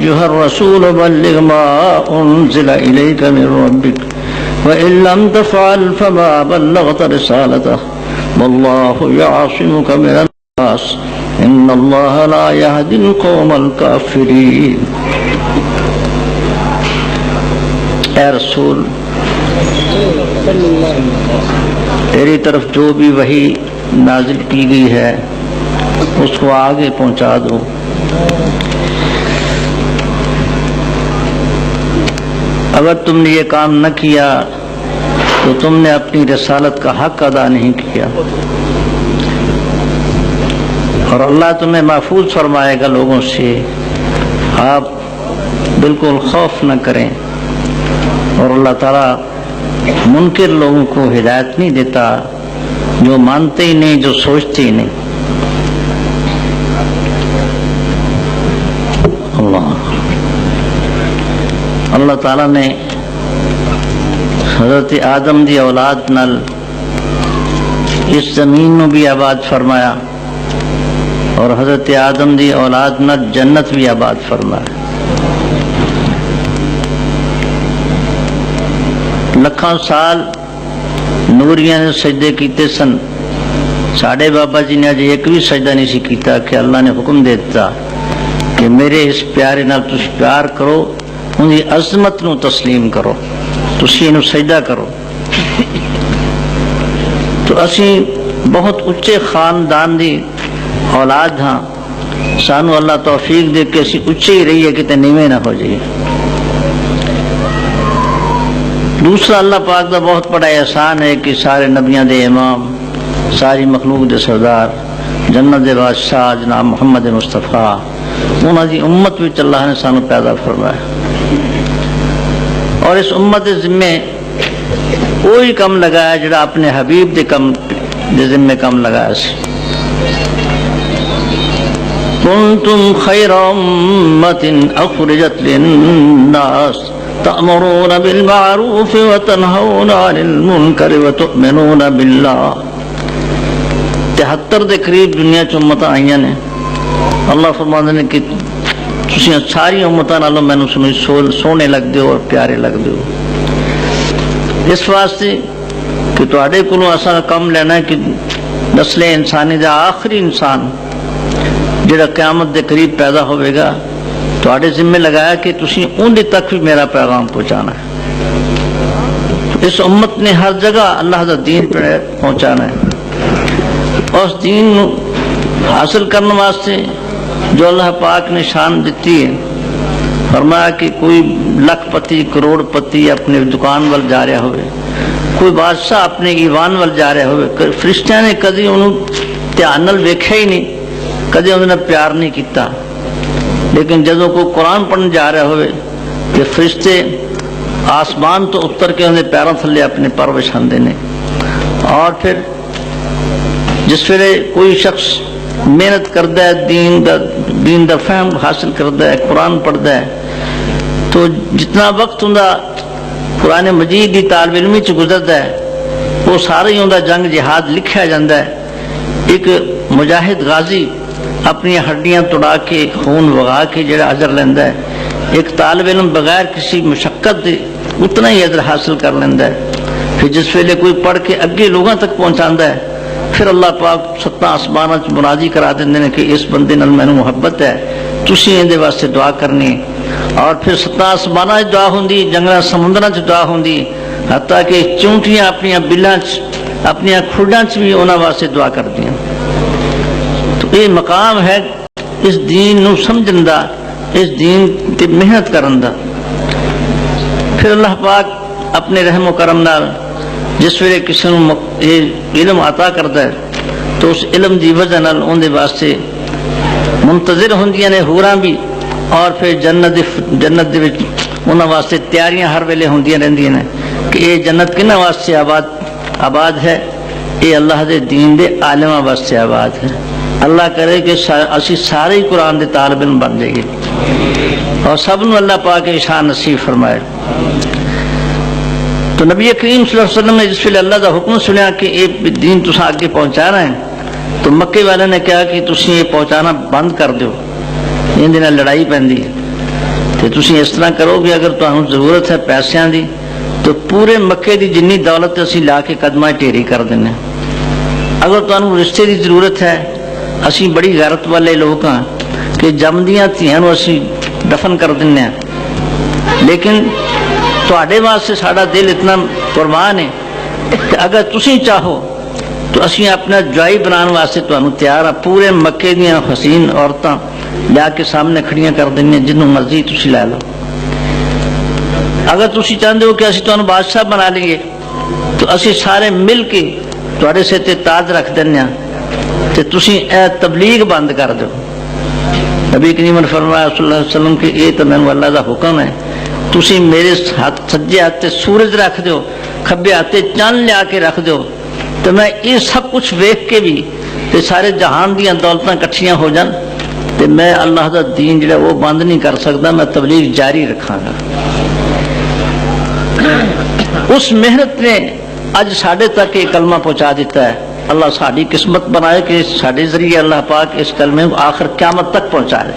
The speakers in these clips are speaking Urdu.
أيها الرسول بلغ ما أنزل إليك من ربك وإن لم تفعل فما بلغت رسالته والله يعصمك من الناس إن الله لا يهدي القوم الكافرين. اے رسول، تیری طرف جو بھی وحی نازل کی گئی ہے اس کو آگے پہنچا دو. اگر تم نے یہ کام نہ کیا تو تم نے اپنی رسالت کا حق ادا نہیں کیا، اور اللہ تمہیں محفوظ فرمائے گا لوگوں سے. آپ بالکل خوف نہ کریں، اور اللہ تعالیٰ منکر لوگوں کو ہدایت نہیں دیتا، جو مانتے ہی نہیں، جو سوچتے ہی نہیں. اللہ تعالیٰ نے حضرت آدم دی اولاد نال اس زمین نو بھی آباد فرمایا، اور حضرت آدم دی اولاد نال جنت بھی آباد فرمایا. لکھاں سال نوریاں نے سجدے کیتے سن، ساڑھے بابا جی نے اج ایک بھی سجدہ نہیں سی کیتا کہ اللہ نے حکم دے دیتا کہ میرے اس پیارے نال تسی پیار کرو، ان کی عظمت نو تسلیم کرو، تسی انہوں سجدہ کرو. تو اسی بہت اچے خاندان دی اولاد ہاں، سانو اللہ توفیق دے کے اسی اچے ہی رہیے کتے نیویں نہ ہو جائیے. دوسرا اللہ پاک دا بہت بڑا احسان ہے کہ سارے نبیاں دے امام، ساری مخلوق دے سردار، جنت دے بادشاہ جناب محمد مصطفیٰ، انہاں دی امت وچ اللہ نے سانو پیدا فرمایا. اور اس امت دے ذمے کوئی کم لگایا جڑا اپنے حبیب دے کم دے ذمے کم لگایا سی. کنتم خیر امت اخرجت للناس تأمرون بالمعروف وتنہون عن المنکر وتؤمنون باللہ. 73 دے قریب دنیا چ امتاں آئیاں نے. اللہ فرماندے نے کہ تسی ساری امتاں نالوں مینوں سونے لگدے ہو اور پیارے لگدے ہو، اس واسطے کہ تواڈے کولوں اساں کم لینا ہے کہ نسل انسانی دا آخری انسان جڑا قیامت دے قریب پیدا ہوئے گا، تواڈے ذمہ لگایا کہ تسی اونڈے تک بھی میرا پیغام پہنچانا ہے. اس امت نے ہر جگہ اللہ دا دین پہنچانا ہے. اس دین حاصل کرنے واسطے جو اللہ پاک نے شان دیتی ہے، فرمایا کہ کوئی لکھ پتی کروڑ پتی اپنے دکان وال جا رہا ہوئے، کوئی بادشاہ اپنے ایوان وال جا رہا ہوئے، فرشتیاں نے کدی انہوں دھیان نال ویکھیا ہی نہیں، کدی انہوں نے پیار نہیں کیتا. لیکن جدوں کوئی قرآن پڑھنے جا رہا ہوئے کہ فرشتے آسمان تو اتر کے انہیں پیروں تھلے اپنے پر بچھاندے نے. اور پھر جس ویلے کوئی شخص محنت کرتا ہے، دین دا فہم حاصل کرتا ہے، قرآن پڑھتا ہے، تو جتنا وقت ہوں قرآن مجید کی طالب علمی چ گزرتا ہے وہ سارا ہی ہوں جنگ جہاد لکھیا جاتا ہے. ایک مجاہد غازی اپنی ہڈیاں توڑا کے خون وگا کے جڑا اجر لینا ہے، ایک طالب علم بغیر کسی مشقت دے اتنا ہی اجر حاصل کر لینا ہے. پھر جس ویلے کوئی پڑھ کے اگے لوگوں تک پہنچا ہے، پھر اللہ پاک 7 آسمانوں منادی کرا دیں کہ اس بندے نال مینوں محبت ہے، تسی اندے واسطے دعا کرنی. اور پھر 7 آسمانوں دعا ہوندی، جنگلاں سمندراں دعا ہوندی، حتیٰ کہ چونٹیاں اپنی بلاں اپنی کھڈاں بھی انہاں واسطے دعا کردیاں. تو یہ مقام ہے اس دین نو سمجھن دا، اس دین تے محنت کرن دا. پھر اللہ پاک اپنے رحم و کرم نال جس ویلے کسی نو علم عطا کرتا ہے تو اس علم دی وجہ نال اون دے واسطے منتظر ہوندیاں نے حوراں بھی، اور پھر جنت دے وچ انہاں واسطے تیاریاں ہر ویلے ہوندیاں رہندیاں نے کہ یہ جنت کنہاں واسطے آباد ہے؟ یہ اللہ دے دین دے عالماں واسطے آباد ہے. اللہ کرے کہ اسی سارے ہی قرآن دے طالب علم بن جائے گی اور سب نو اللہ پاک شان نصیب فرمائے. تو نبی کریم صلی اللہ علیہ وسلم نے جس ویلے اللہ دا حکم سنیا کہ یہ دین تساں آگے پہنچانا ہے، تو مکے والے نے کہا کہ تسی یہ پہنچانا بند کر دیو، ان دن لڑائی پیندی. تو تسی اس طرح کرو کہ اگر تمہیں ضرورت ہے پیسیاں دی تو پورے مکے دی جنی دولت اسی لا کے قدمہ ٹھیری کر دینے. اگر تمہیں رشتے دی ضرورت ہے اسی بڑی غیرت والے لوگ ہاں کہ جمدیاں تھیاں نو اسی دفن کر دینے ہیں، لیکن تواڈے واسطے ساڈا دل اتنا قربان ہے کہ اگر تسی چاہو تو اسی اپنا جوائی بنانے واسطے تمہیں تیار ہاں. پورے مکے دیاں حسین عورتاں لیا کے سامنے کھڑیاں کر دیں جنہوں مرضی تسی لے لو. اگر تسی چاہتے ہو کہ اسی تمہیں بادشاہ بنا لیں گے تو اسی سارے مل کے تواڈے سر تے تاج رکھ دینا تے تسی اے تبلیغ بند کر دو. نبی کریم نے فرمایا صلی اللہ علیہ وسلم کہ یہ تو میں اللہ دا حکم ہے، تسی میرے ہاتھ سجے ہاتھ تے سورج رکھ دو، کھبے ہاتھ تے چاند لیا کے رکھ دو، تو میں یہ سب کچھ ویکھ کے بھی تے سارے جہان دیاں دولتاں کٹھیاں ہو جان تے میں اللہ دا دین جڑا وہ بند نہیں کر سکتا، میں تبلیغ جاری رکھاں گا. اس محنت نے اج ساڈے تک یہ کلمہ پہنچا دیتا ہے. اللہ ساری قسمت بنائے کہ ساڈے ذریعے اللہ پاک اس کلمے کو آخر قیامت تک پہنچائے.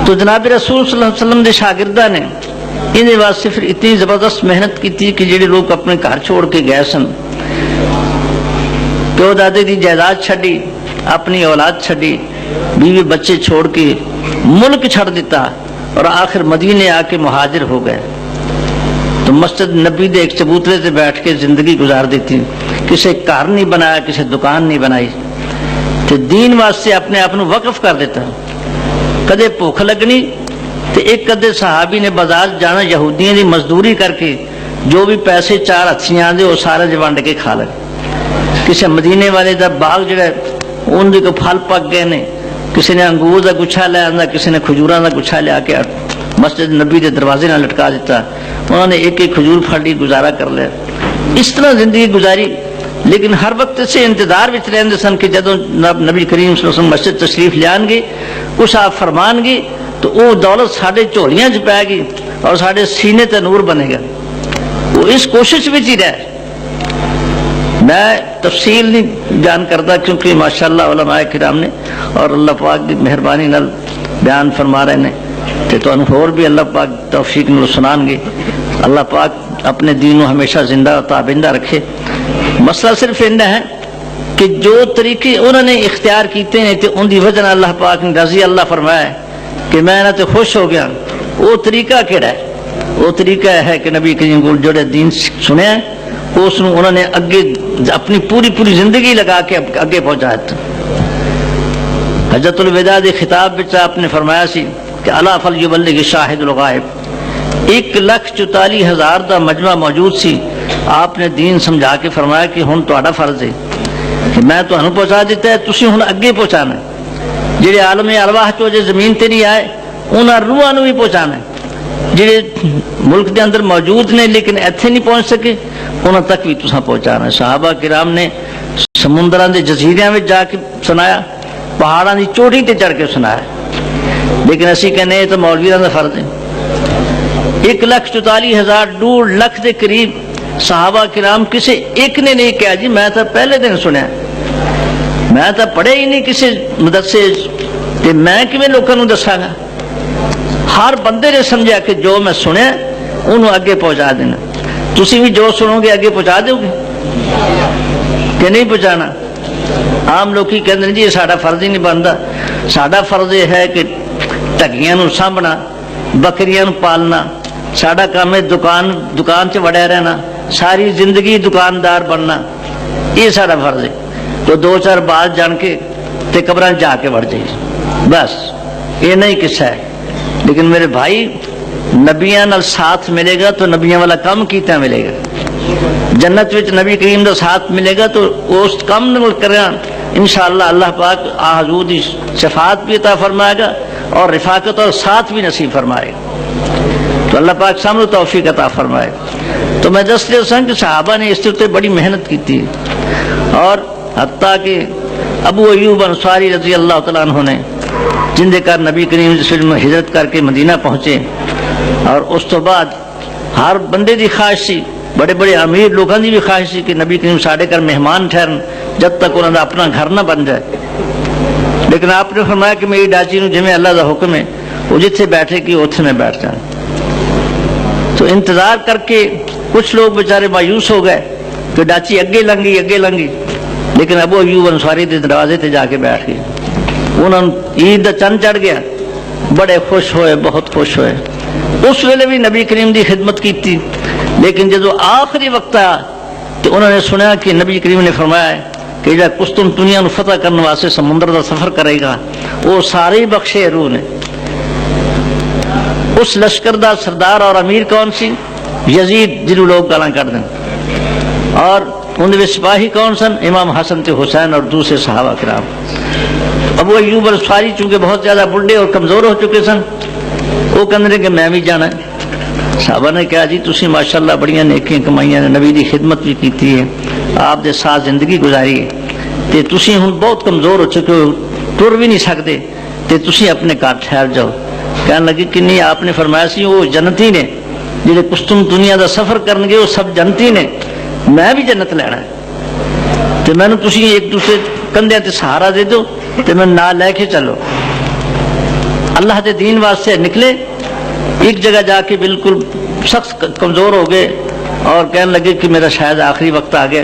تو جناب رسول صلی اللہ علیہ وسلم دے شاگرداں نے انہیں واسطے پھر اتنی زبردست محنت کی تھی کہ جڑے لوگ اپنے گھر چھوڑ کے گئے سن، پیو دادے دی جائیداد چھڈی، اپنی اولاد چھڈی، بیوی بچے چھوڑ کے ملک چھڑ دیتا اور آخر مدینے آ کے مہاجر ہو گئے. تو مسجد نبی دے ایک چبوترے سے بیٹھ کے زندگی گزار دیتی، کسی گھر نہیں بنایا، کسی دکان نہیں بنائی، تو دین واسطے اپنے آپ کو وقف کر دیتا. کدے بھوک لگنی تو ایک کدے صحابی نے بازار جانا، یہودیاں دی مزدوری کر کے جو بھی پیسے چار ہتھیاں دے وہ سارے ونڈ کے کھا لے. کسی مدینے والے دا باغ جڑا ان دے کو پھل پک گئے نے، کسی نے انگور دا گچھا لے آندا، کسی نے کھجوراں دا گچھا لے آ کے مسجد نبی دے دروازے نہ لٹکا دیتا. انہوں نے ایک ایک کھجور پھڑ لی، گزارا کر لیا. اس طرح زندگی گزاری، لیکن ہر وقت سے انتظار وچ رہندے سن کہ جدوں نبی کریم صلی اللہ علیہ وسلم مسجد تشریف لیان گے، کچھ آپ فرمان گے تو وہ دولت ساڈے جھولیاں چ پائے گی اور ساڈے سینے تے نور بنے گا. وہ اس کوشش وچ ہی رہے. میں تفصیل نہیں بیان کرتا کیونکہ ماشاءاللہ علماء کرام نے اور اللہ پاک کی مہربانی نال بیان فرما رہے ہیں تے تانوں ہور بھی اللہ پاک توفیق نال سنان گے. اللہ پاک اپنے دین کو ہمیشہ زندہ و تابندہ رکھے. مسئلہ صرف اتنا ہے کہ جو طریقے انہوں نے اختیار کیتے ہیں تو ان کی وجہ اللہ پاک نے رضی اللہ فرمایا کہ میں نہ تو خوش ہو گیا. وہ طریقہ کیڑا ہے؟ وہ طریقہ ہے کہ نبی کریم کو جو دین سنیا اس انہوں نے اگے اپنی پوری زندگی لگا کے اگے پہنچایا. حجۃ الوداع کے خطاب میں آپ نے فرمایا سی کہ الا فلیبلغ شاہد الغائب. 1,44,000 دا مجمع موجود سی. آپ نے دین سمجھا کے فرمایا کہ ہن تہاڈا فرض ہے کہ میں تمہیں پہنچا دیتا ہے، تسی ہن اگے پہنچانا. جڑے عالم ارواح تو جو زمین تے نہیں آئے انہاں روحاں نوں بھی پہنچانا. جڑے ملک دے اندر موجود نے لیکن ایتھے نہیں پہنچ سکے انہاں تک بھی تساں پہنچانا. صحابہ کرام نے سمندراں دے جزیریاں وچ جا کے سنایا، پہاڑاں دی چوٹی تے چڑھ کے سنایا. لیکن اسی کہنے یہ تو مولویاں دا فرض ہے. 1,44,000 1.5 لاکھ دے قریب صحابہ کرام کسی ایک نے نہیں کہا جی میں تو پہلے دن سنیا، میں تو پڑھے ہی نہیں کسی مدرسے تے میں کیویں لوکاں نوں دساں گا. ہر بندے نے سمجھا کہ جو میں سنیا انہوں اگے پہنچا دینا. تسی بھی جو سنو گے اگے پہنچا دو گے کہ نہیں پہنچانا؟ عام لوگ کہتے ہیں جی یہ ساڈا فرض ہی نہیں بنتا. ساڈا فرض یہ ہے کہ ٹگیاں نوں سامبھنا، بکریاں نوں پالنا. ساڈا کام ہے دکان چ وڑیا رہنا، ساری زندگی دکاندار بننا. یہ ساڈا فرض ہے. تو 2-4 بات جان کے تے قبراں جا کے وڑ جائیے بس. یہ نہیں قصہ ہے. لیکن میرے بھائی نبیاں نال ساتھ ملے گا تو نبیاں والا کام کیتا ملے گا. جنت وچ نبی کریم دا ساتھ ملے گا تو اس کام نال کرنا انشاءاللہ اللہ پاک حضور دی شفاعت بھی عطا فرمائے گا اور رفاقت اور ساتھ بھی نصیب فرمائے گا. تو اللہ پاک سامنے توفیق عطا فرمائے. تو میں دس دے سن کہ صحابہ نے اس سے بڑی محنت کی تھی اور حتیٰ کہ ابو ایوب انصاری رضی اللہ تعالیٰ عنہ نے جن دے کر نبی کریم صلی اللہ علیہ وسلم ہجرت کر کے مدینہ پہنچے اور اس تو بعد ہر بندے دی خواہش سی، بڑے بڑے امیر لوگوں کی بھی خواہش سی کہ نبی کریم ساڈے گھر مہمان ٹھہرن جب تک انہوں نے اپنا گھر نہ بن جائے. لیکن آپ نے فرمایا کہ میری ڈاچی نو جویں اللہ دا حکم ہے وہ جتنے بیٹھے کہ اتنے میں بیٹھ جائیں. تو انتظار کر کے کچھ لوگ بیچارے مایوس ہو گئے کہ ڈاچی اگے لنگی, لیکن ابو ایوب انصاری کے دروازے تے جا کے بیٹھ گئے. انہوں نے عید دا چند چڑھ گیا, بڑے خوش ہوئے, بہت خوش ہوئے. اس ویلے بھی نبی کریم دی خدمت کی تھی, لیکن جدو آخری وقت آیا تو انہوں نے سنیا کہ نبی کریم نے فرمایا ہے کہ جب قسطن دنیا نو فتح کرنے واسطے سمندر دا سفر کرے گا وہ سارے بخشے روح نے. اس لشکر دا سردار اور امیر کون سی؟ یزید, جنہوں لوگ گالاں کر دیں. اور ان میں سپاہی کون سن؟ امام حسن تے حسین اور دوسرے صحابہ کرام. ابو ایوب انصاری چونکہ بہت زیادہ بڑھے اور کمزور ہو چکے سن, وہ کہنے کہ میں بھی جانا ہے. صحابہ نے کہا جی تسی ماشاءاللہ بڑیاں نیکیاں کمائیاں نے, نبی دی خدمت بھی کیتی ہے, آپ دے ساتھ زندگی گزاری ہے, تے تسی ہن بہت کمزور ہو چکے ہو, ٹر بھی نہیں سکتے, تے تسی اپنے گھر ٹھہر جاؤ. کہنے لگی کہ نہیں, آپ نے فرمایا سی وہ جنتی نے جڑے قسطن دنیا دا سفر کرن گے وہ سب جنتی نے, میں بھی جنت لینا ہے, تے میں نے تسی ایک دوسرے کندھے تے سہارا دے دو تے میں نہ لے کے چلو. اللہ دے دین واسطے نکلے, ایک جگہ جا کے بالکل سخت کمزور ہو گئے اور کہنے لگے کہ میرا شاید آخری وقت آ گیا,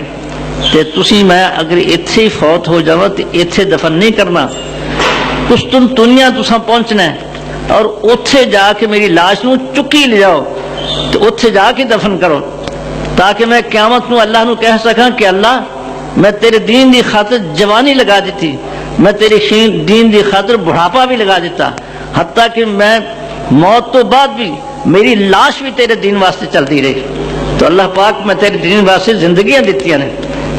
تے تسی میں اگر ایتھے فوت ہو جاواں تے ایتھے دفن نہیں کرنا, قسطن دنیا تساں پہنچنا ہے اور اتھے جا کے میری لاش نو چکی لے جاؤ تو اتھے جا کے دفن کرو, تاکہ میں قیامت نو اللہ نو کہہ سکاں کہ اللہ میں تیرے دین دی خاطر جوانی لگا دیتی, میں تیرے دین دی خاطر بڑھاپا بھی لگا دیتا, حتیٰ کہ میں موت تو بعد بھی میری لاش بھی تیرے دین واسطے چلتی رہی. تو اللہ پاک میں تیرے دین واسطے زندگیاں دیتی نے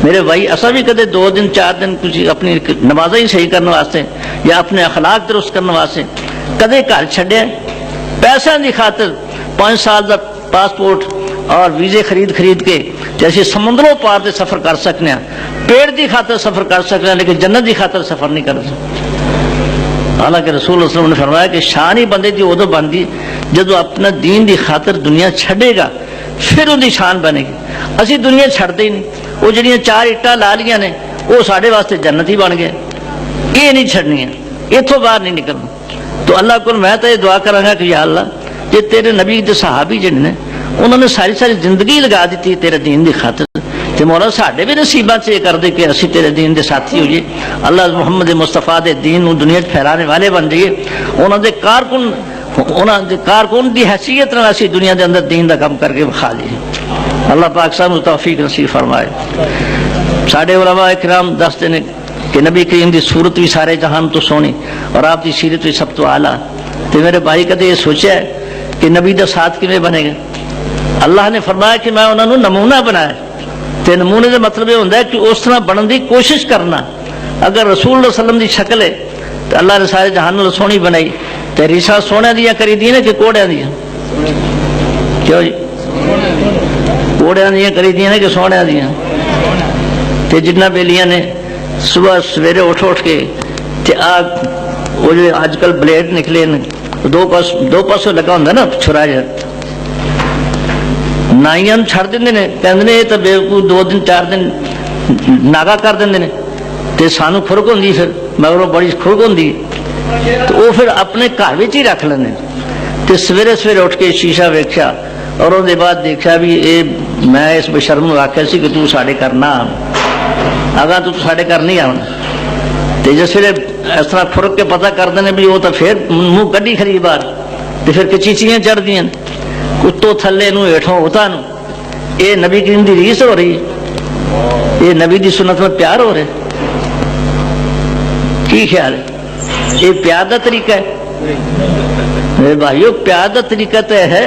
میرے بھائی. اصا بھی کدے 2 دن 4 دن کچھ اپنی نمازیں ہی صحیح کرنے واسطے یا اپنے اخلاق درست کرنے واسطے کدے گھر چھڈیا, پیسوں کی خاطر 5 سال کا پاسپورٹ اور ویزے خرید کے جیسے سمندروں پار سے سفر کر سکتے ہیں, پیڑ کی خاطر سفر کر سکتے ہیں, لیکن جنت کی خاطر سفر نہیں کر سکتے. حالانکہ رسول اللہ صلی اللہ علیہ وسلم نے فرمایا کہ شان ہی بندے کی ادو بنتی جدو اپنا دین کی خاطر دنیا چھڈے گا پھر ان کی شان بنے گی. اسی دنیا چھڈتے ہی نہیں, وہ جڑیاں 4 اٹا لا لیاں نے وہ سارے واسطے جنت ہی بن گئے, یہ نہیں چھڈنی ہے, اتوں باہر نہیں نکلنا. تو اللہ کو میں تو یہ دعا کروں گا کہ یا اللہ جی تیرے نبی دے صحابی جڑے نے انہوں نے ساری زندگی لگا دیتی تیرے دین دی خاطر, تے مولا ساڈے بھی نصیباں سے یہ کر دے کہ اسی تیرے دین دے ساتھی ہوئیے, اللہ محمد مصطفیٰ دے دین نو دنیا پھیلانے والے بن جائیے, انہوں دے کارکن دی حیثیت نال اسی دنیا دے اندر دین دا کام کر کے بخا لیے. اللہ پاک سانو توفیق نصیب فرمائے. ساڈے علماء اکرام دستے نے کہ نبی کریم دی صورت بھی سارے جہان تو سونی اور آپ دی سیرت بھی سب تو اعلیٰ. تو میرے بھائی کدے یہ سوچا ہے کہ نبی دا ساتھ کیویں بنے گا؟ اللہ نے فرمایا کہ میں انہوں نے نمونہ بنایا, تے نمونے کا مطلب یہ ہوتا ہے کہ اس طرح بننے کی کوشش کرنا. اگر رسول اللہ صلی اللہ علیہ وسلم دی شکل ہے تو اللہ نے سارے جہان نو سونی بنائی, تے ریشا سونے دیا کری دی کہ کوڑیاں دیا؟ کیوں جی کوڑیاں دیا کری دی کہ سونے دیا؟ تے جنہ بیلیاں نے صبح سویرے اٹھ کے تے وہ جو اج کل بلیڈ نکلے دو پاسوں لگا ہوں نا چھرا جا, نائیاں چھڑ دیں نے, کہتے یہ تو بیوقوف 2 دن 4 دن ناگا کر دیں نے, تے سانو خرک ہوندی, پھر مگروں بڑی خرک ہوندی, تو وہ پھر اپنے گھر وچ ہی رکھ لیندے. تے سویرے اٹھ کے شیشہ ویکھیا اور اس بعد دیکھا بھی میں اس بشرم نو آخیا سی کہ تو ساڈے گھر نہ آگاں تو ساڈے گھر نہیں آنا. تے جس ویلے اس طرح خرک کے پتہ کر دیں بھی وہ تو پھر منہ کڈی کھڑی بار, تے پھر کچیچیاں چڑھ دیاں اتوں تھلے نو ہیٹھوں ہوتا نو. یہ نبی کریم دی ریس ہو رہی ہے, یہ نبی دی سنت میں پیار ہو رہا ہے. کی خیال ہے یہ پیار دا طریقہ ہے؟ میرے بھائیو پیار دا طریقہ تو ہے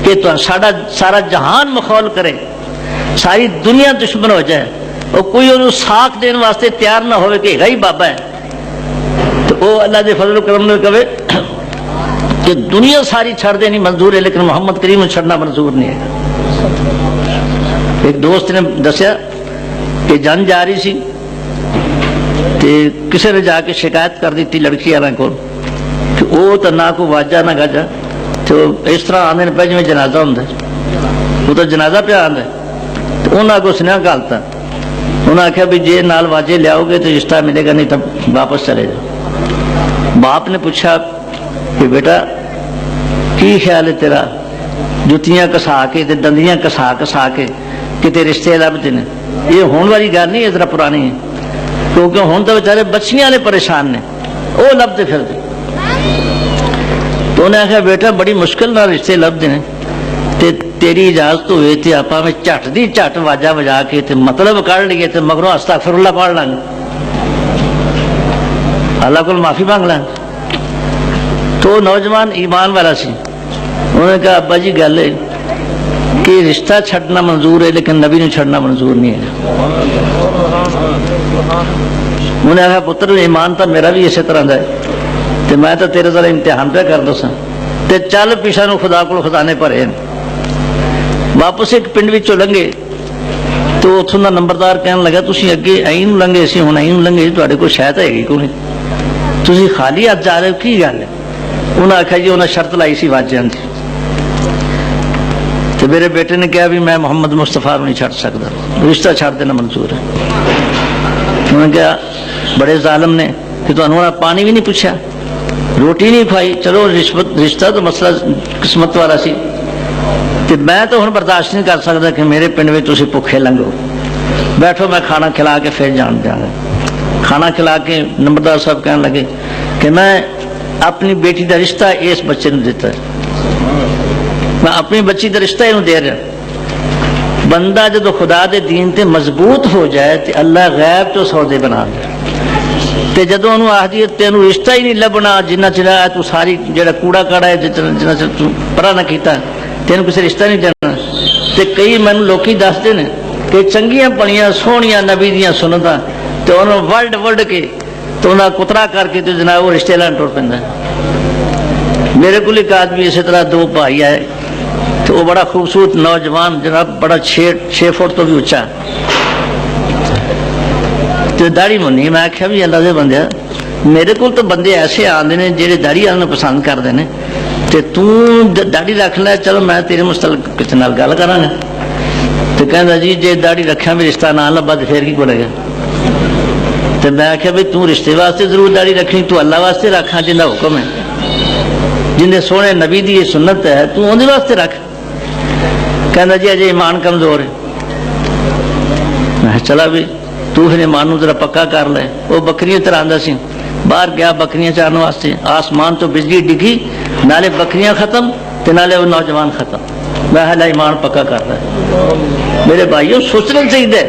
کہ تو سارا جہان مخول کرے, ساری دنیا دشمن ہو جائے اور کوئی انہوں ساکھ دین واسطے تیار نہ ہوئے کہ غی بابا ہے, تو وہ اللہ دے فضل و کرم نے کہے کہ دنیا ساری چھڑ دینی منظور ہے لیکن محمد کریم کو چھڑنا منظور نہیں ہے. ایک دوست نے دسیا کہ جنگ جا رہی سی تے کسی نے جا کے شکایت کر دیتی لڑکی والوں کو کہ وہ تو نہ کوئی واجہ نہ گاجا, تو اس طرح آنے پہ جی جنازہ ہوں, وہ تو جنازہ پہ آتا ہے. تو انہوں کو سنیا گالتا, انہوں نے آخیا بھی جی نال واجے لیاؤ گے تو رشتہ ملے گا, نہیں تو واپس چلے جاؤ. باپ نے پوچھا کہ بیٹا کی خیال ہے تیرا جتیاں کسا کے دندیاں کسا کسا کے کتے رشتے لبتے ہیں. یہ ہونے والی گل نہیں ہے، ذرا پرانی ہے، کیونکہ ہوں تو بیچارے بچیاں نے پریشان نے وہ لبتے پھرتے. تو انہیں آخیا بیٹا بڑی مشکل نہ رشتے لبتے ہیں، تے تیری اجازت ہوئے تے آپ میں جھٹ دی جھٹ واجا بجا کے تے مطلب کر لیے تے مگروں استغفر اللہ پڑھ لیں گے، اللہ کو معافی مانگ لیں. تو نوجوان ایمان والا سی، انہوں نے کہا ابا جی گل ہے کہ رشتہ چھڑنا منظور ہے لیکن نبی نے چھڑنا منظور نہیں ہے. انہوں نے کہا پتر ایمان تو میرا بھی اسی طرح ہے، تو میں تو تیرے ذرا امتحان پہ کر دو سا تے چل پیچھا نو خدا کو خزانے بھرے. واپس ایک پنڈ وچوں لنگے تو اتوں کا نمبردار کہنے لگا تسی اگے ائی نو لنگے سی ہن ائی نو لنگے تواڈے کول شاید ہے کوئی نہیں، تسی خالی ہاتھ جا رہے ہو کی گل ہے؟ انہوں نے آخیا جی انہیں شرط لائی سی واجیاں دی. تو میرے بیٹے نے کہا بھی میں محمد مصطفیٰ نہیں چھڑ سکتا، رشتہ چھڑ دینا منظور ہے. انہوں نے کہا بڑے ظالم نے کہ تو انہوں نے پانی بھی نہیں پوچھا، روٹی نہیں کھائی، چلو رشتہ تو مسئلہ قسمت والا سی، تو میں تو ہن برداشت نہیں کر سکتا کہ میرے پنڈ میں تسی بھوکے لنگو، بیٹھو میں کھانا کھلا کے پھر جان دیا گا. کھانا کھلا کے نمبردار صاحب کہنے لگے کہ میں اپنی بیٹی کا رشتہ اس بچے نے دیتا ہے، میں اپنی بچی کا رشتہ یہ دے رہا. بندہ جدو خدا دے دین تے مضبوط ہو جائے تو اللہ غیب تو سودے بنا دے. جدو انہوں آخ دی تینوں رشتہ ہی نہیں لبنا جنہ چلا تو ساری جڑا کوڑا کاڑا ہے جنہ چل تو پرا نہ کیتا تینوں کسی رشتہ نہیں دینا. تے کئی مینوں لوکی دستے ہیں کہ چنگیاں پڑیاں سونیاں نبی دیاں سنتاں تو انہوں ورڈ کے تو انہیں کترا کر کے تو جناب وہ رشتے لین ٹر پہ. میرے کو ایک آدمی اسی طرح دو بھائی آئے تو وہ بڑا خوبصورت نوجوان جناب بڑا 6 فٹ تو بھی اونچا تو داڑھی منی. میں آخیا بھی اللہ دے بندے میرے کو تو بندے ایسے آتے ہیں جہے داڑھی والوں پسند کرتے ہیں تو داڑھی رکھ لے چلو میں تیرے مستقل کسی نال گل کراں گا. تو کہندا جی جے داڑھی رکھا بھی رشتہ نہ لبا تو پھر کی بولے گا. تو میں آخیا بھائی تو رشتے واسطے ضرور داڑھی رکھنی، تو اللہ واسطے رکھا جن کا حکم ہے، جن سونے نبی دی یہ سنت ہے تو اندر واسطے رکھ. کہنا جی اجے ایمان کمزور ہے. میں چلا بھی تو پھر ایمان ذرا پکا کر لے. وہ بکریاں چراندا سی، باہر گیا بکریاں چران واسطے، آسمان تو بجلی ڈگی، نالے بکریاں ختم تے نالے وہ نوجوان ختم. میں ہلا ایمان پکا کر رہا ہے. میرے بھائیوں سوچنا چاہیے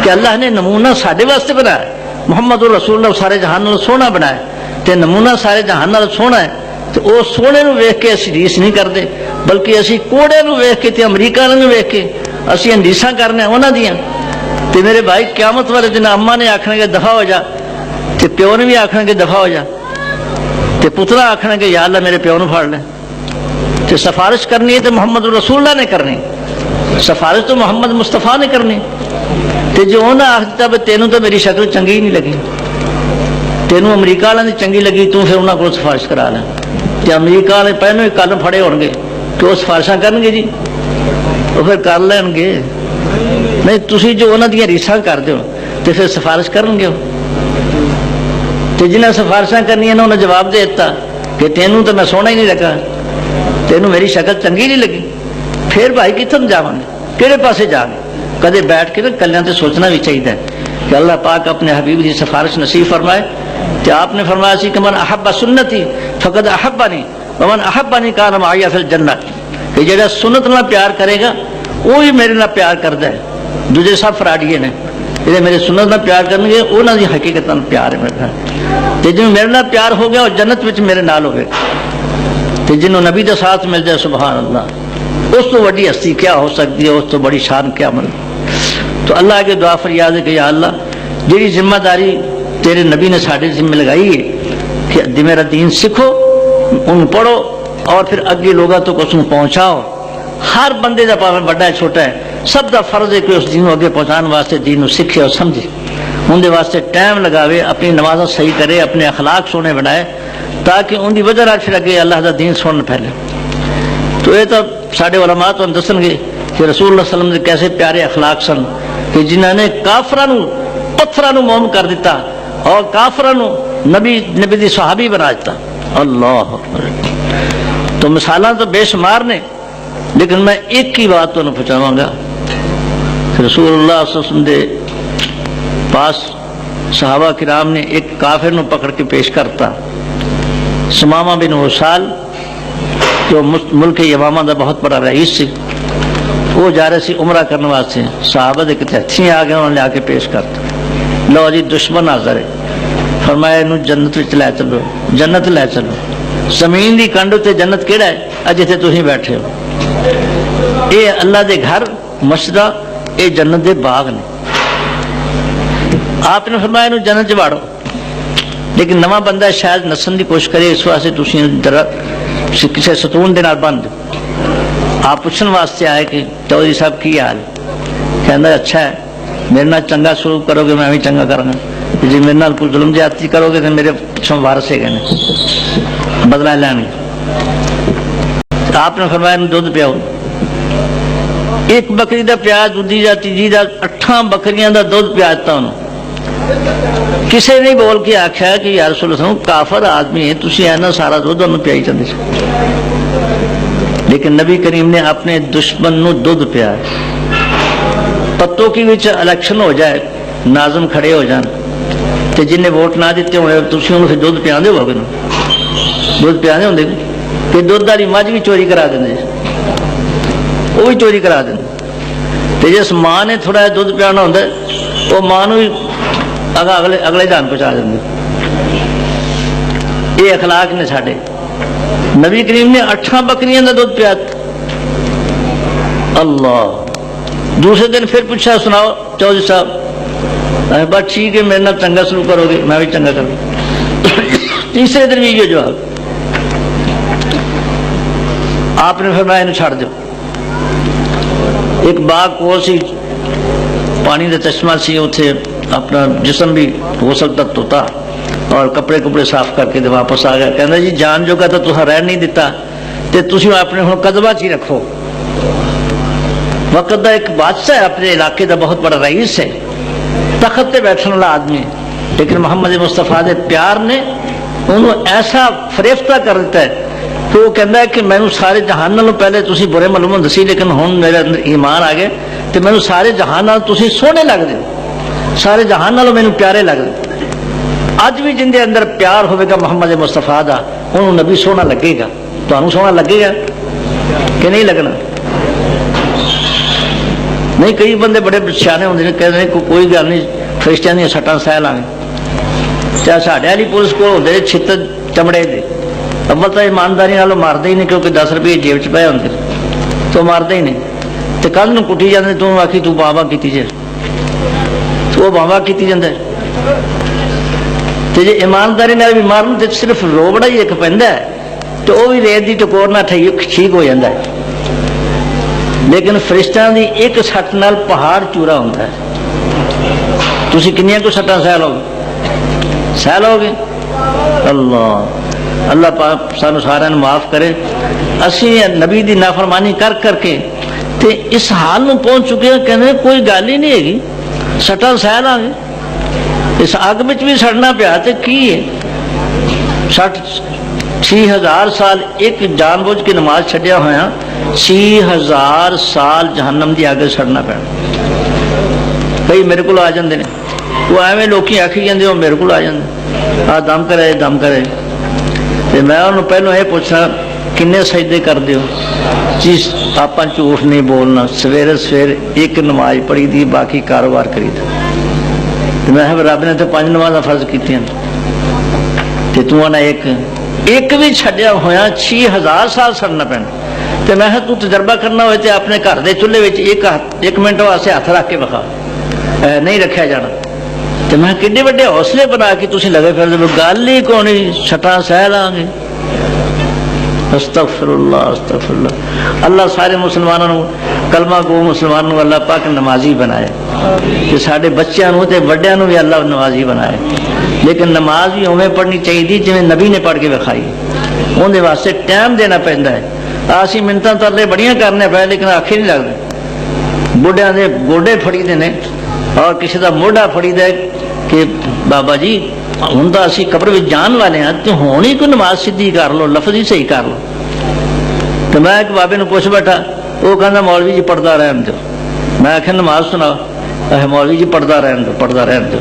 کہ اللہ نے نمونہ سارے واسطے بنایا، محمد رسول اللہ سارے جہان نال سونا بنایا تے نمونہ سارے جہان نال سونا ہے. تو وہ سونے نو ویکھ کے اسی ریس نہیں کرتے بلکہ اسی کوڑے نو ویکھ کے تے امریکہ نو ویکھ کے اسی ہندیساں کرنے انہاں دیاں. تے میرے بھائی قیامت والے دن اماں نے آکھنا کہ دفع ہو جا تے پیو نے بھی آکھنا کہ دفع ہو جا تے پترا آکھنا کہ یا اللہ میرے پیو نو پھڑ لے. تے سفارش کرنی ہے تو محمد رسول اللہ نے کرنی، سفارش تو محمد مصطفیٰ نے کرنی. تے جو انہاں آکھ دتا بھی تینوں تو میری شکل چنگی نہیں لگی، تینوں امریکہ والوں کی چنگی لگی تو پھر انہوں کو سفارش کرا لیں. تے امریکہ والے پہلے ہی کل پھڑے ہون گے کہ وہ سفارشاں کرن گے جی وہ پھر کر لین گے. نہیں تسی جو انہوں دیا ریساں کر دیو تو پھر سفارش کرن گے. تے جنہیں سفارشاں کرنی انہوں نے جواب دے دیتا کہ تینوں تو میں سونا ہی نہیں لگا، تینوں میری شکل چنگی نہیں لگی. پھر بھائی کتنے جاواں گے، کہڑے پاسے جا گے؟ کدے بیٹھ کے نا کلیاں تے سوچنا بھی چاہیے کہ اللہ پاک اپنے حبیب کی سفارش نصیب فرمائے. کہ آپ نے فرمایا سی کہ من احب سنتی فقد احبنی ومن احبنی کان معی فی الجنہ، کہ جڑا سنت نال پیار کرے گا وہی میرے نال پیار کرتا ہے. دوسرے سب فراڈیے نے جڑے میرے سنت نال پیار کرن گے انہاں دی حقیقت نال پیار ہے میرے نال. تے جن میرے نال پیار ہو گیا اور جنت وچ میرے نال ہوئے. تے جنوں نبی دا ساتھ مل جائے سبحان اللہ، اس تو بڑی ہستی کیا ہو سکتی ہے، اس تو بڑی شان کیا مل. تو اللہ کے دعا فریاد ہے کہ یا اللہ جیڑی ذمہ داری تیرے نبی نے ساڑھے ذمہ لگائی ہے کہ میرا دین سکھو، ان پڑھو اور پھر اگے لوگوں تک اس کو پہنچاؤ. ہر بندے دا پاویں بڑا ہے چھوٹا ہے سب دا فرض ہے کہ اس دین کو اگے پہنچانے واسطے دین کو سکھے اور سمجھے، ان دے واسطے ٹائم لگاوے، اپنی نمازیں صحیح کرے، اپنے اخلاق سونے بنائے تاکہ ان دی وجہ نال پھر اگے اللہ دا دین سنن پھیلے. تو یہ تو سارے علماء تو دسن گے کہ رسول اللہ صلی اللہ علیہ وسلم کے کیسے پیارے اخلاق سن کہ جنہوں نے کافراں نو پتھراں نو موم کر دیتا اور کافراں نو نبی دی صحابی بنا دیتا. اللہ اکبر. تو مثالاں تو بے شمار نے، لیکن میں ایک ہی بات تمہیں پہنچاواں گا. رسول اللہ صلی اللہ علیہ وسلم دے پاس صحابہ کرام نے ایک کافر نو پکڑ کے پیش کرتا، سمامہ بن وصال جو ملک یمامہ دا بہت بڑا رئیس سی. وہ جا رہے سی عمرہ کرنے واسطے، صحابہ دے کتے ہتھی آ گئے، انہوں نے لے آ کے پیش کرتا، لو جی دشمن حاضر ہے. فرمایا انہوں جنت وچ لے چلو، جنت لے چلو. زمین دی کنڈ تے جنت کیڑا ہے؟ اج جتھے تسی بیٹھے ہو. اے اللہ دے گھر مسجدہ، اے جنت دے باغ نے. آپ نے فرمایا انہوں جنت چ واڑو. لیکن نواں بندہ شاید نسن دی کوشش کرے، اس واسطے تسی کسی ستون دے نال بند. آپ پوچھن واسطے آئے کہ چودھری صاحب کی حال؟ کہنا اچھا ہے، میرے نال چنگا سلوک کرو گے میں بھی چنگا کروں گا، جی میرے نال کوئی ظلم زیادتی کرو گے تو میرے پچھوں وارث ہے گئے بدلہ لین گے. آپ نے فرمایا دودھ پیاؤ. ایک بکری دا پیا، دوجی دا، تیجی دا، 8 بکریاں دا دودھ پیا دیتا انہوں. کسے نہیں بول کے آخیا کہ یا رسول اللہ کافر آدمی ہے، تسی اینا سارا دودھ انہوں پیائی چاہتے سے. لیکن نبی کریم نے اپنے دشمن نو دودھ پیا. پتوں کی وچ الیکشن ہو جائے، ناظم کھڑے ہو جان تے جن نے ووٹ نہ دیتے ہوئے تسی انہوں پھر دودھ پیاندے ہو گے، دودھ پیاندے ہوندے کہ دودھ والی مجھ بھی چوری کرا دیں، وہ بھی چوری کرا دیں. تے جس ماں نے تھوڑا دودھ پیانا ہوتا ہے وہ ماں بھی اگلے دان پہنچا دیں. یہ اخلاق نے ساڈے. نبی کریم نے 8 بکریاں کا دودھ پیا. اللہ. دوسرے دن پھر پوچھا سناؤ چودھری صاحب، بس ٹھیک ہے میرے نال چنگا سلوک کرو گے میں بھی چنگا کروں. تیسرے دن بھی یہ جواب. آپ نے فرمایا انہوں چھاڑ دو. ایک باغ کو سی، پانی کا چشمہ سی، اتنے اپنا جسم بھی ہو سکتا توتا، اور کپڑے کپڑے صاف کر کے واپس آ گیا. کہنا جی جان جو کا تو تسا رہ نہیں دیتا تے تسی اپنے ہوں قدبہ چ رکھو. وقت دا ایک بادشاہ ہے، اپنے علاقے دا بہت بڑا رئیس ہے، تخت تے بیٹھنے والا آدمی ہے، لیکن محمد مصطفیٰ دے پیار نے انہوں ایسا فریفتہ کر دیتا ہے کہ وہ کہتا ہے کہ میں سارے جہان نالوں پہلے تسی برے معلوم دسی، لیکن ہوں میرے اندر ایمان آ گئے تو میں سارے جہان نال تسی سونے لگ دے، سارے جہان نالوں میں پیارے لگ دے. اج بھی جن دے اندر پیار ہوئے گا محمد مصطفیٰ دا، انہوں نبی سونا لگے گا. تو سونا لگے گا کہ نہیں لگنا؟ نہیں. کئی بندے بڑے سیانے ہوتے ہیں، کہتے ہیں کوئی گل نہیں، فرشتیاں دیا سٹاں سہ لیں گے. چاہے ساڈے والی پولیس کو ہوتے چھتر چمڑے دے، اول تو ایمانداری نالوں مارتے ہی نہیں، کیونکہ 10 روپئے جیب چ پے ہوتے تو مارتے ہی نہیں. تو کل نو کٹی جاتے، تو آخی تو بابا کی جائے تو وہ بابا کی جاتا ہے. تو جی ایمانداری نال بھی مارن تو صرف روبڑا ہی ایک پہنتا ہے، تو وہ بھی ریت کی ٹکور نہ ٹھیک ہو جاتا ہے. لیکن فرشتوں کی ایک سٹ نال پہاڑ چورا ہوتا ہے. تسی کنیاں کو سٹاں سہ لو گے؟ سہ لو گے؟ اللہ پاک سانو سارے معاف کرے. اسی نبی دی نافرمانی کر کر کے تے اس حال میں پہنچ چکے ہیں، کہنے کوئی گل ہی نہیں ہے، سٹاں سہ لاں گے. اس اگ میں بھی سڑنا پیا تے کی ہے؟ 6000 سال ایک جان بوجھ کے نماز چھڈیا ہوا، 6000 سال جہنم دی اگ سڑنا پیا. کئی میرے کو آ جاندے نے، وہ ایویں لوکی آکھی جاندے، وہ میرے کو آ جاندے، آ دم کرے دم کرے. تے میں انہوں پہلو یہ پوچھنا کنے سجدے کر دیو؟ جی آپ جھوٹ نہیں بولنا، سویرے سویرے ایک نماز پڑھی دی، باقی کاروبار کری دی. میں رب نے تو 5 نمازاں فرض کیتیاں تے تو آنا ایک بھی چھڈیا ہویا 6000 سال سڑنا پینا. تے میں تو تجربہ کرنا ہوئے تے اپنے گھر دے چولہے وچ ایک منٹ واسطے ہاتھ رکھ کے بخا، نہیں رکھیا جانا. تے میں کڈے وڈے حوصلے بنا کے تسی لگے پھر گل ہی کون چھٹاں سہ لاں گے. استغفر اللہ استغفر اللہ. اللہ سارے مسلمانوں کلمہ گو مسلمانوں اللہ پاک نمازی بنائے، کہ سارے بچوں تے وڈیاں بھی اللہ نمازی بنائے. لیکن نماز بھی اویں پڑھنی چاہیے جویں نبی نے پڑھ کے وکھائی. اندر واسطے ٹائم دینا پہنتا ہے. اسی منتاں ترلے بڑیاں کرنے پے لیکن آخے نہیں لگتے. بڑھیاں دے گوڈے پھڑی دے نے اور کسی دا موڈا پھڑی دے کہ بابا جی ہوں تو اسی قبر میں جان والے ہیں تو ہوں ہی کوئی نماز سیدھی کر لو، لفظ ہی صحیح کر لو. تو میں ایک بابے نے پوچھ بیٹھا، وہ کہنا مولوی جی پڑھتا رہن دو. میں آخیا نماز سنا، مولوی جی پڑھتا رہن دو پڑھتا رہن دو.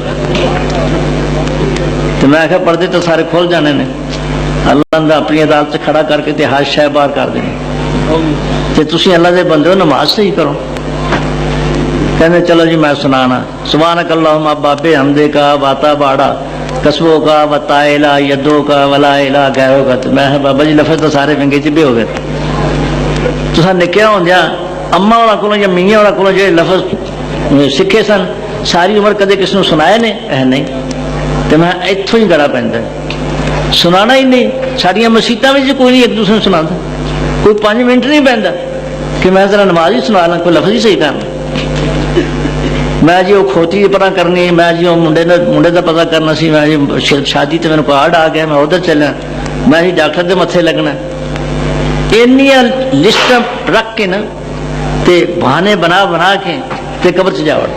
تو میں آخیا پردے تو سارے کھول جانے نے، اللہ نے اپنی عدالت سے کھڑا کر کے تے ہر شے باہر کر دینی. تے تسی اللہ دے بندے ہو، نماز صحیح کرو. کہنے چلو جی میں سنانا. سبحانک اللہم بابے حمدے کا واتا باڑا قصبوں کا وطائلہ یدوں کا ولا الہ غیروں کا. تو میں بابا جی لفظ تو سارے ونگے چبے ہو گئے. تو نکیا ہوندیا اما ہونا کو یا میاں ہونا کو جو لفظ سکھے سن ساری عمر کدے کسی نے سنائے نے نہیں. تو میں اتوں ہی گڑا پہنتا سنانا ہی نہیں. ساریا مسیتوں میں کوئی نہیں ایک دوسرے سنا، کوئی 5 منٹ نہیں پہنتا کہ میں ذرا نماز ہی سنا لا، کوئی لفظ ہی صحیح کرنا. میں جی وہ کھوتی کی پتہ کرنی، میں جی وہ منڈے کا پتہ کرنا سی، میں جی شادی تے میرے کارڈ آ گیا میں ادھر چلنا، میں جی ڈاکٹر کے متھے لگنا. اینیاں لسٹ رکھ کے نا تے بہانے بنا بنا کے تے قبر سے جا وڑ.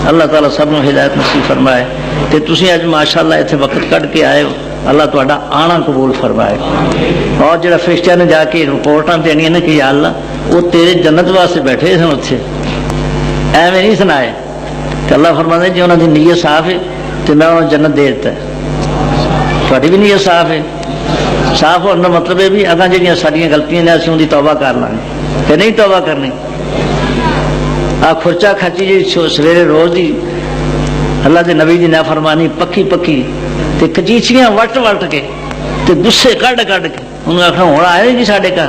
اللہ تعالیٰ سب کو ہدایت نصیب فرمائے. تے تسی اج ماشاءاللہ اتنے وقت کٹ کے آئے ہو، اللہ تہاڈا آنا قبول فرمائے. اور جڑا فرشتیاں نے جا کے رپورٹاں دینیاں نے کہ یا اللہ وہ تیرے جنت واسطے بیٹھے سن اتنے، ایویں نہیں سنائے. کہ اللہ فرماتا ہے جی انہوں کی نیت صاف ہے تو میں انہوں جنت دے دیتا ہے. تھوڑی بھی نیت صاف ہے. صاف ہونے کا مطلب ہے بھی اگاں جہاں ساڈیاں غلطیاں نے اسی ان کی توبہ کر لیں گے کہ نہیں توبہ کرنی. آ خرچہ کھچی جی سویرے روز دی اللہ دے نبی دی نافرمانی پکی پکی تے کچیچیاں وٹ وٹ کے تے غصے کڈ کڈ کے انہوں نے آخنا ہوں آئے جی ساڈے گھر،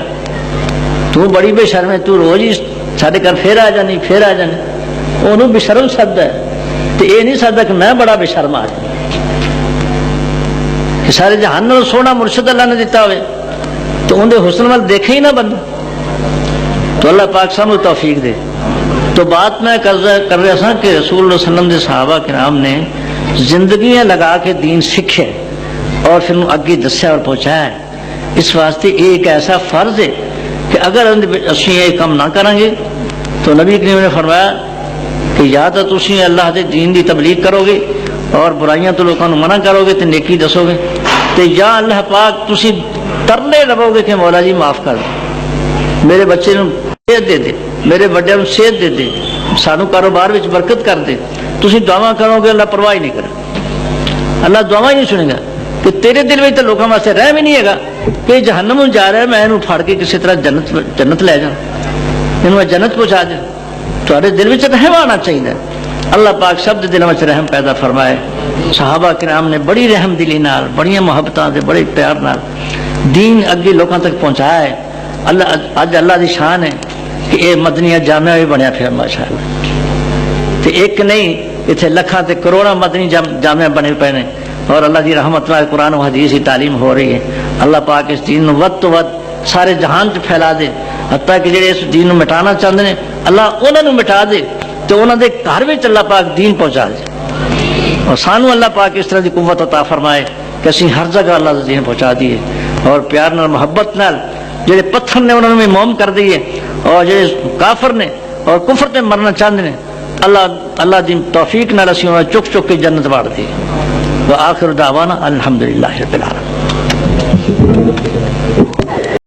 تو بڑی بے شرم ہے، تو روز ہی ساڈے گھر پھر آ جانی پھر آ جانی. انہوں بے شرم سکتا ہے تو یہ نہیں سکتا کہ میں بڑا بے شرم آ جاؤں. کہ سارے جہان میں سونا مرشد اللہ نے دیتا ہوئے تو اندر حسن وال دیکھے ہی نہ بندہ. تو اللہ پاک سب کو توفیق دے. تو بات میں کر رہا تھا کہ رسول اللہ صلی اللہ علیہ وسلم دے صحابہ کرام نے زندگیاں لگا کے دین سیکھے اور پھر اگے دسیا اور پہنچایا ہے. اس واسطے یہ ایک ایسا فرض ہے کہ اگر اسی یہ کام نہ کریں گے تو نبی کریم نے فرمایا کہ یا تو تسی اللہ دے دین دی تبلیغ کرو گے اور برائیاں تو لوگوں منع کرو گے تو نیکی دسو گے، تو یا اللہ پاک تسی ترلے لو گے کہ مولا جی معاف کر دے، میرے بچے نو صحت دے دے، میرے بڑے نو صحت دے دے، سانو کاروبار وچ برکت کر دے. تسی دعا کرو گے اللہ پرواہ ہی نہیں کرے. اللہ دعا ہی نہیں سنے گا کہ تیرے دل میں تو لوگوں واسطے رحم ہی نہیں ہے گا کہ جہنم جا رہا ہے میں انہوں پھاڑ کے کسی طرح جنت لے جاؤں، انہوں جنت پہنچا دیں. تھوڑے دل میں رحم آنا چاہیے. اللہ پاک سب دے دلوں میں رحم پیدا فرمائے. صحابہ کرام نے بڑی رحم دلی نال بڑی محبتاں دے بڑے پیار نال دین اگے لوگوں تک پہنچایا ہے. اج اللہ دی شان ہے کہ یہ مدنی جامعہ بھی بنیا پھر ماشاءاللہ. تے ایک نہیں اتنے لکھاں تے کروڑاں مدنی جامعہ بنے پے نے اور اللہ دی رحمت نال قرآن و حدیث کی تعلیم ہو رہی ہے. اللہ پاک اس دین ود تو ود سارے جہان چ پھیلا دے، حتیٰ کہ جڑے اس دین مٹانا چاہتے ہیں اللہ انہوں مٹا دے تو انہوں دے گھر میں اللہ پاک دین پہنچا دے. اور سانو اللہ پاک اس طرح کی قوت عطا فرمائے کہ اسی ہر جگہ اللہ کا دین پہنچا دیے اور پیار نال محبت نال جڑے پتھر نے انہوں نے موم کر دیے اور جڑے کافر نے اور کفر تے مرنا چاہتے ہیں اللہ دی توفیق نال اسی انہوں چک چک کے جنت واڑ دی. وآخر دعوانا الحمدللہ رب العالمین.